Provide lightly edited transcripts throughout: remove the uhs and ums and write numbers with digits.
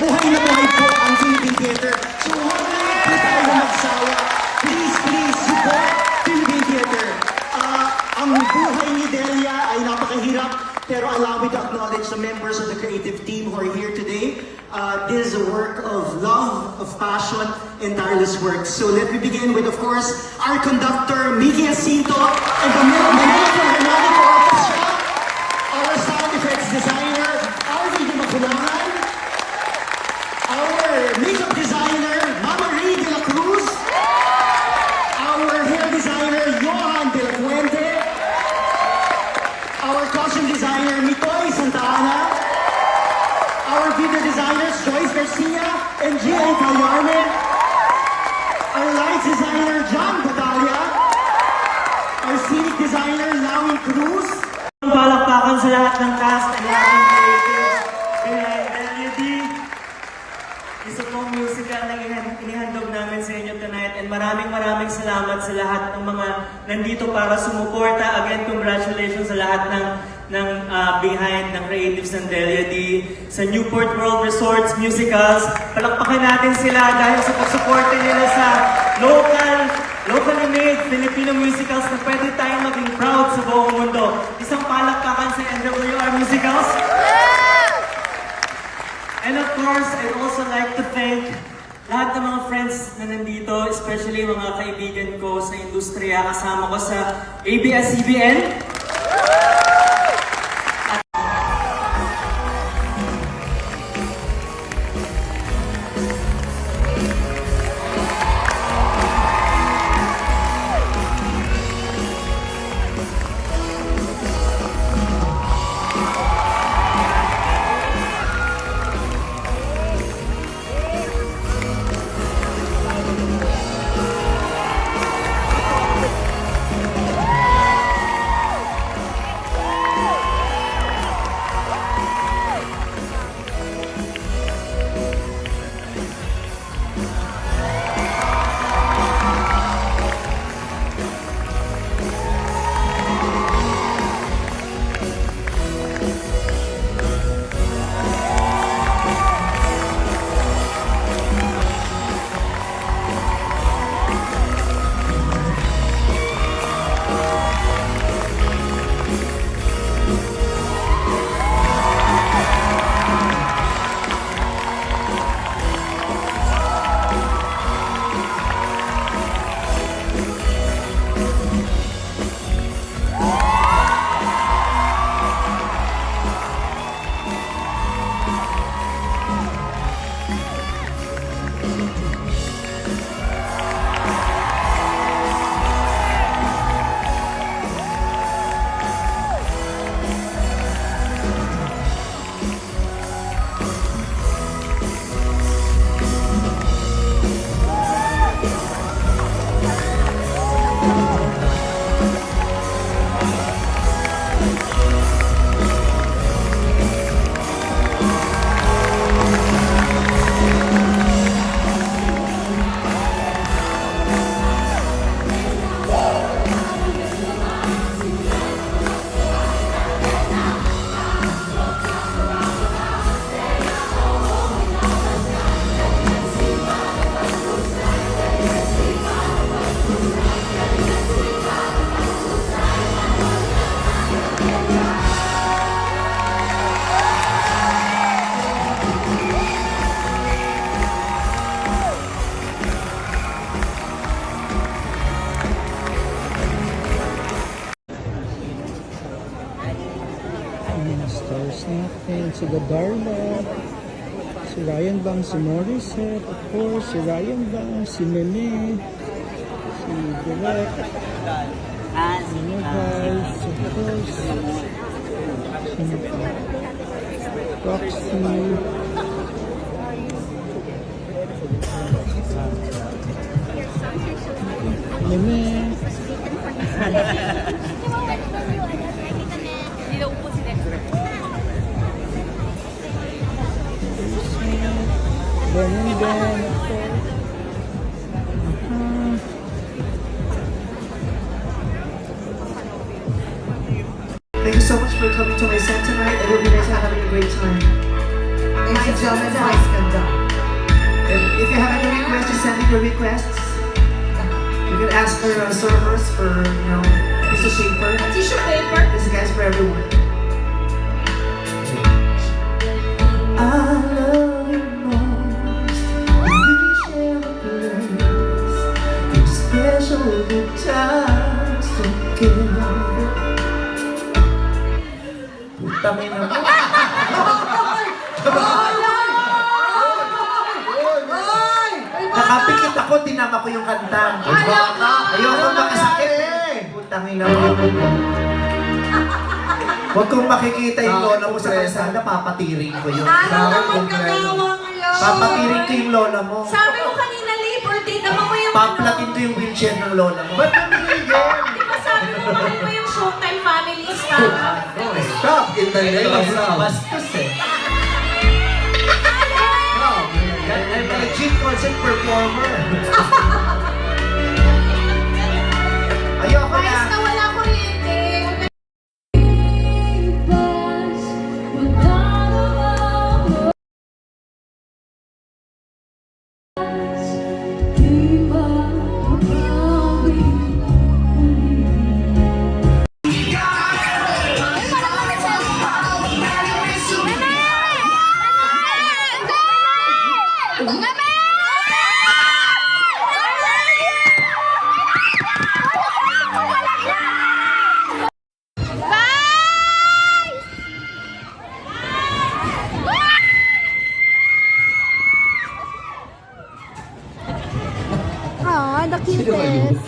buhay na buhay po ang Philippine Theater. So huwag tayo magsawa. Please support Philippine Theater. Ang buhay ni Delia ay napakahirap, pero allow me to acknowledge the members of the creative team who are here today. This is a work of love, of passion, and tireless work. So let me begin with, of course, our conductor, Mickey Jacinto, and the Manila Philharmonic Orchestra, our sound effects designer, Arvin Makulangan, our makeup designer, Mama Ray de la Cruz, our hair designer, Johan de la Fuente, our costume designer, Mitoy Santa Ana, our video designers, Joyce Garcia and Gia Callarme, our lights designer, John Batalla, our scenic designer, Lawin Cruz. Palakpakan sa lahat ng cast and lahat ng creators behind LED. Isa pong musical na inihandog namin sa inyo tonight, and maraming salamat sa lahat ng mga nandito para sumuporta. Again, congratulations sa lahat ng behind ng creatives ng LED, sa Newport World Resorts Musicals. Palakpakan natin sila dahil sa pagsuporta nila sa locally made Filipino musicals na pwede tayong maging proud sa buong mundo. Isang palakpakan sa NWR Musicals. And of course, I'd also like to thank lahat ng mga friends na nandito, especially mga kaibigan ko sa industriya. Kasama ko sa ABS-CBN. Stars natin, si Gadarla, si Ryan Bang, si Morissette, of course, si Ryan Bang, si Meme, si Direk, si guys, of course, si Roxy, Meme, Thank you so much for coming to my set tonight. I hope you guys are having a great time. Ladies and gentlemen, please conduct your requests. You can ask for servers for, piece of paper. Tissue paper. This guy's for everyone. I love you most. We share a place. These special good times together. Putang ina mo. Nakapikit ako, tinama ko yung kanta. Ayoko makasakit eh. Putang ina mo. Huwag kong makikita yung lola mo sa kalsada, papatiring ko yun. Ano naman kagawa ngayon? Papatiring ko yung lola mo. Sabi mo kanina labor day, tama mo yung Paplatin ko yung wheelchair ng lola mo. Ba't namimigil? Di ba sabi mo mahal mo yung Showtime family staff? Stop in the name of love. Bastos eh. I'm a legit concert performer. Ayoko na. Guys, na wala kuryente. Ah, the cutest.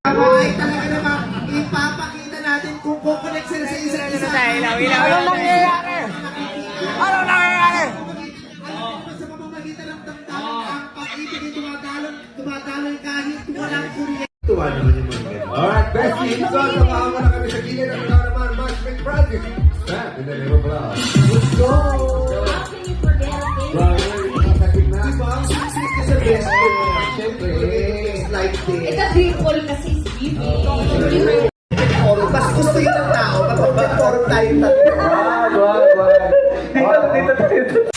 Ay, talaga naman, ipapakita natin kung kukonect sila sa isa't isa. Anong nangyayari? Anong nangyayari? Sa pamamagitan ng damdamin, ang pag-ibig ay dumadaloy kahit walang kuryente. Tuwa naman yung mga ganyan. Alright, Bestie, so samahan mo na kami sa gilid at ikaw naman, Matchmake Project. Step in the name of love. Let's go! How can you forget a thing? Right, sakit na. Diba, ang sweet ka sa best friend mo. Siyempre, like this. Ito people kasi is giving. Mas gusto yun ng tao, kapag mag-forum tayo tatlo. Wag.